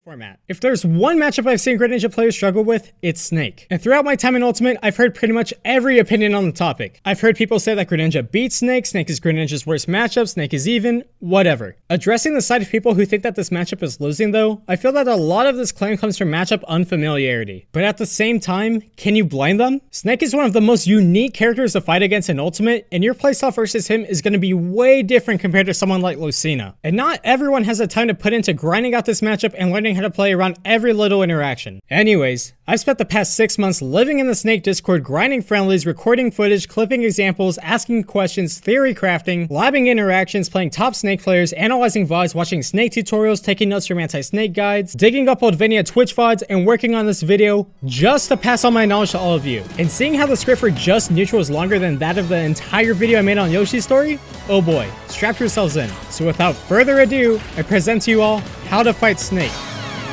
format. If there's one matchup I've seen Greninja players struggle with, it's Snake. And throughout my time in Ultimate, I've heard pretty much every opinion on the topic. I've heard people say that Greninja beats Snake, Snake is Greninja's worst matchup, Snake is even, whatever. Addressing the side of people who think that this matchup is losing though, I feel that a lot of this claim comes from matchup unfamiliarity. But at the same time, can you blame them? Snake is one of the most unique characters to fight against in Ultimate, and your playstyle versus him is going to be way different compared to someone like Lucina. And not everyone has the time to put into grinding out this matchup and learning how to play around every little interaction. Anyways, I've spent the past 6 months living in the Snake Discord, grinding friendlies, recording footage, clipping examples, asking questions, theory crafting, labbing interactions, playing top Snake players, analyzing VODs, watching Snake tutorials, taking notes from anti-Snake guides, digging up old Vinny Twitch VODs, and working on this video just to pass on my knowledge to all of you. And seeing how the script for Just Neutral is longer than that of the entire video I made on Yoshi's story, oh boy, strap yourselves in. So without further ado, I present to you all How to Fight Snake,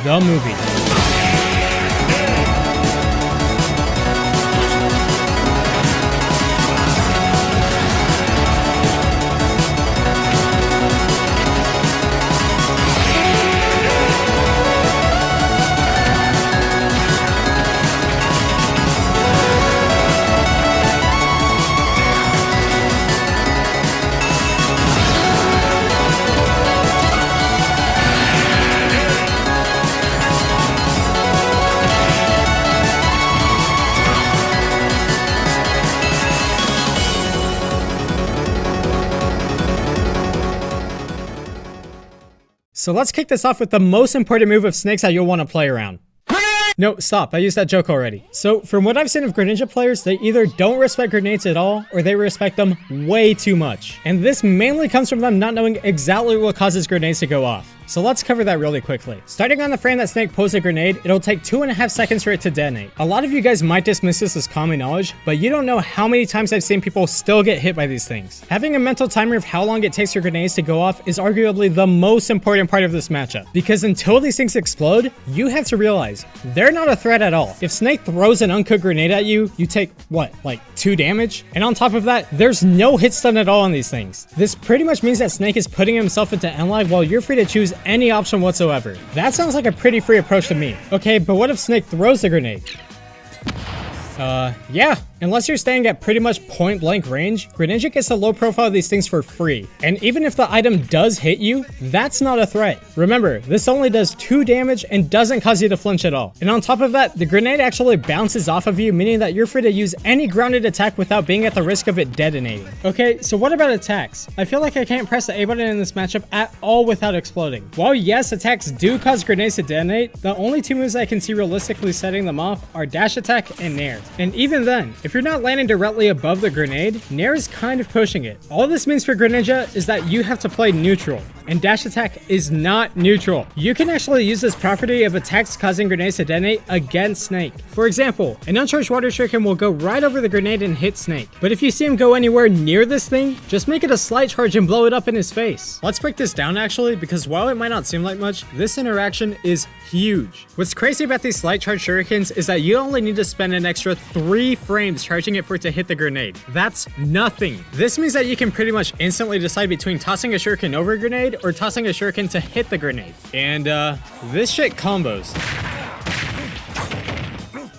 the movie. So let's kick this off with the most important move of Snake's that you'll want to play around. No, stop, I used that joke already. So from what I've seen of Greninja players, they either don't respect grenades at all, or they respect them way too much. And this mainly comes from them not knowing exactly what causes grenades to go off. So let's cover that really quickly. Starting on the frame that Snake pulls a grenade, it'll take 2.5 seconds for it to detonate. A lot of you guys might dismiss this as common knowledge, but you don't know how many times I've seen people still get hit by these things. Having a mental timer of how long it takes for grenades to go off is arguably the most important part of this matchup, because until these things explode, you have to realize they're not a threat at all. If Snake throws an uncooked grenade at you, you take, what, like 2 damage? And on top of that, there's no hit stun at all on these things. This pretty much means that Snake is putting himself into end life while you're free to choose any option whatsoever. That sounds like a pretty free approach to me. Okay, but what if Snake throws the grenade? Yeah. Unless you're staying at pretty much point blank range, Greninja gets to low profile these things for free. And even if the item does hit you, that's not a threat. Remember, this only does 2 damage and doesn't cause you to flinch at all. And on top of that, the grenade actually bounces off of you, meaning that you're free to use any grounded attack without being at the risk of it detonating. Okay, so what about attacks? I feel like I can't press the A button in this matchup at all without exploding. While yes, attacks do cause grenades to detonate, the only 2 moves I can see realistically setting them off are dash attack and nair. And even then, if you're not landing directly above the grenade, nair is kind of pushing it. All this means for Greninja is that you have to play neutral, and dash attack is not neutral. You can actually use this property of attacks causing grenades to detonate against Snake. For example, an uncharged water shuriken will go right over the grenade and hit Snake. But if you see him go anywhere near this thing, just make it a slight charge and blow it up in his face. Let's break this down actually, because while it might not seem like much, this interaction is huge. What's crazy about these slight charge shurikens is that you only need to spend an extra 3 frames charging it for it to hit the grenade. That's nothing. This means that you can pretty much instantly decide between tossing a shuriken over a grenade or tossing a shuriken to hit the grenade. And this shit combos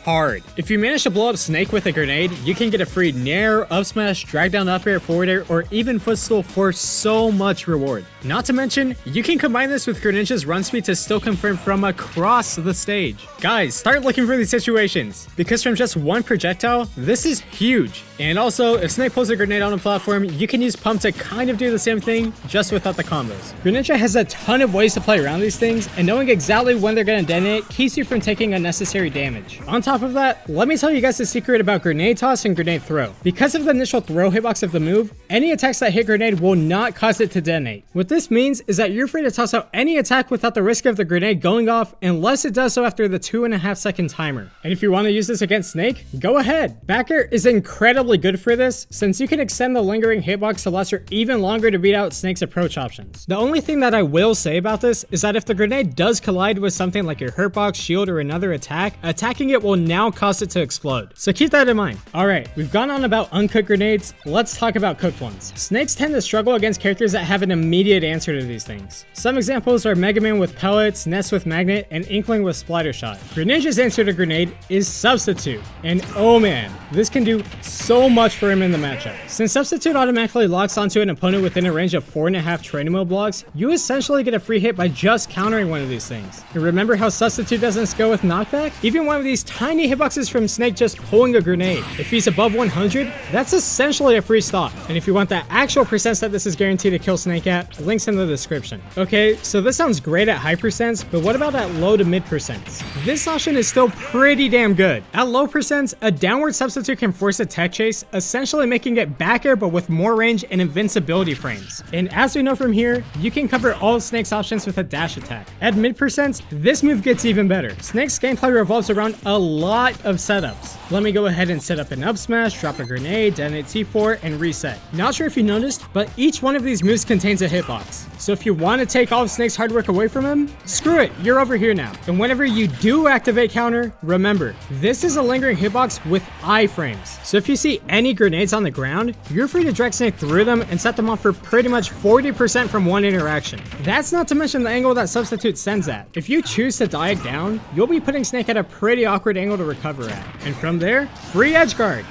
hard. If you manage to blow up Snake with a grenade, you can get a free nair, up smash, drag down up air, forward air, or even footstool for so much reward. Not to mention, you can combine this with Greninja's run speed to still confirm from across the stage. Guys, start looking for these situations, because from just one projectile, this is huge. And also, if Snake pulls a grenade on a platform, you can use Pump to kind of do the same thing, just without the combos. Greninja has a ton of ways to play around these things, and knowing exactly when they're gonna detonate keeps you from taking unnecessary damage. On top of that, let me tell you guys the secret about grenade toss and grenade throw. Because of the initial throw hitbox of the move, any attacks that hit grenade will not cause it to detonate. What this means is that you're free to toss out any attack without the risk of the grenade going off unless it does so after the 2.5 second timer. And if you want to use this against Snake, go ahead. Back air is incredibly good for this, since you can extend the lingering hitbox to last even longer to beat out Snake's approach options. The only thing that I will say about this is that if the grenade does collide with something like your hurtbox, shield, or another attack, attacking it will now cause it to explode. So keep that in mind. Alright, we've gone on about uncooked grenades, let's talk about cooked ones. Snakes tend to struggle against characters that have an immediate answer to these things. Some examples are Mega Man with pellets, Ness with magnet, and Inkling with splatter shot. Greninja's answer to grenade is substitute. And oh man, this can do so much for him in the matchup. Since substitute automatically locks onto an opponent within a range of 4.5 training mode blocks, you essentially get a free hit by just countering one of these things. And remember how substitute doesn't scale with knockback? Even one of these tiny hitboxes from Snake just pulling a grenade. If he's above 100, that's essentially a free stop. And if you want the actual percents that this is guaranteed to kill Snake at, links in the description. Okay, so this sounds great at high percents, but what about at low to mid percents? This option is still pretty damn good. At low percents, a downward substitute can force a tech chase, essentially making it back air but with more range and invincibility frames. And as we know from here, you can cover all of Snake's options with a dash attack. At mid percents, this move gets even better. Snake's gameplay revolves around a lot of setups. Let me go ahead and set up an up smash, drop a grenade, detonate T4, and reset. Not sure if you noticed, but each one of these moves contains a hitbox. So if you want to take all of Snake's hard work away from him, screw it, you're over here now. And whenever you do activate counter, remember, this is a lingering hitbox with iframes. So if you see any grenades on the ground, you're free to drag Snake through them and set them off for pretty much 40% from one interaction. That's not to mention the angle that substitute sends at. If you choose to dive down, you'll be putting Snake at a pretty awkward angle to recover at. And from there, free edge guard.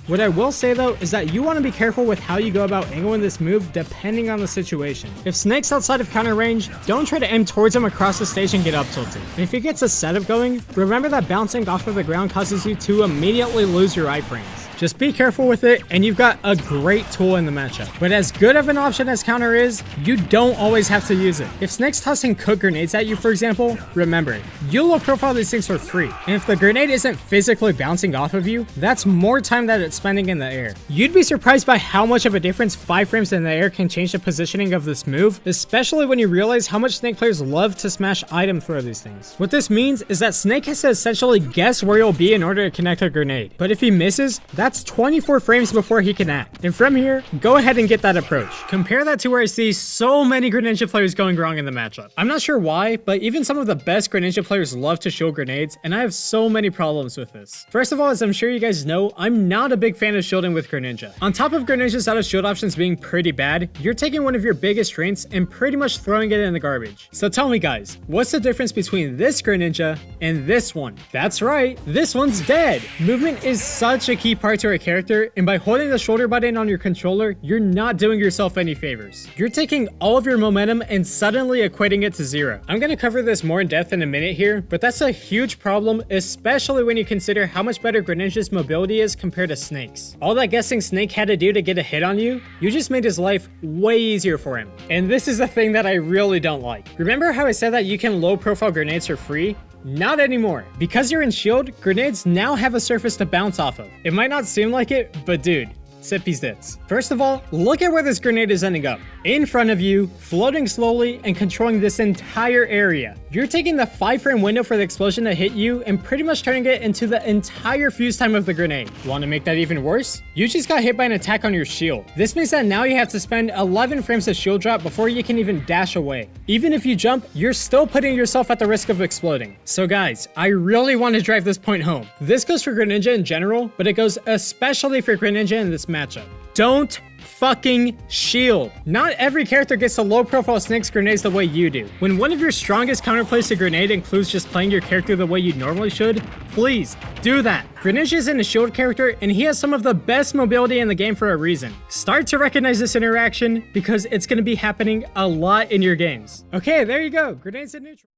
What I will say though is that you want to be careful with how you go about angling this move depending on the situation. If Snake's outside of counter range, don't try to aim towards him across the stage and get up tilted. And if he gets a setup going, remember that bouncing off of the ground causes you to immediately lose your iframes. Just be careful with it and you've got a great tool in the matchup. But as good of an option as counter is, you don't always have to use it. If Snake's tossing cooked grenades at you, for example, remember, you'll low profile these things for free. And if the grenade isn't physically bouncing off of you, that's more time that it's spending in the air. You'd be surprised by how much of a difference 5 frames in the air can change the positioning of this move, especially when you realize how much Snake players love to smash item throw these things. What this means is that Snake has to essentially guess where you'll be in order to connect a grenade. But if he misses, that's 24 frames before he can act. And from here, go ahead and get that approach. Compare that to where I see so many Greninja players going wrong in the matchup. I'm not sure why, but even some of the best Greninja players love to shield grenades, and I have so many problems with this. First of all, as I'm sure you guys know, I'm not a big fan of shielding with Greninja. On top of Greninja's out of shield options being pretty bad, you're taking one of your biggest strengths and pretty much throwing it in the garbage. So tell me guys, what's the difference between this Greninja and this one? That's right, this one's dead. Movement is such a key part to a character, and by holding the shoulder button on your controller, you're not doing yourself any favors. You're taking all of your momentum and suddenly equating it to 0. I'm gonna cover this more in depth in a minute here, but that's a huge problem, especially when you consider how much better Greninja's mobility is compared to Snake's. All that guessing Snake had to do to get a hit on you, you just made his life way easier for him. And this is the thing that I really don't like. Remember how I said that you can low profile grenades for free? Not anymore. Because you're in shield, grenades now have a surface to bounce off of. It might not seem like it, but dude, sippy zits. First of all, look at where this grenade is ending up. In front of you, floating slowly and controlling this entire area. You're taking the 5-frame window for the explosion to hit you and pretty much turning it into the entire fuse time of the grenade. Want to make that even worse? You just got hit by an attack on your shield. This means that now you have to spend 11 frames of shield drop before you can even dash away. Even if you jump, you're still putting yourself at the risk of exploding. So guys, I really want to drive this point home. This goes for Greninja in general, but it goes especially for Greninja in this matchup. Don't fucking shield. Not every character gets to low profile Snake's grenades the way you do. When one of your strongest counterplays to grenade includes just playing your character the way you normally should, please do that. Greninja isn't a shield character and he has some of the best mobility in the game for a reason. Start to recognize this interaction because it's going to be happening a lot in your games. Okay, there you go. Grenades in neutral.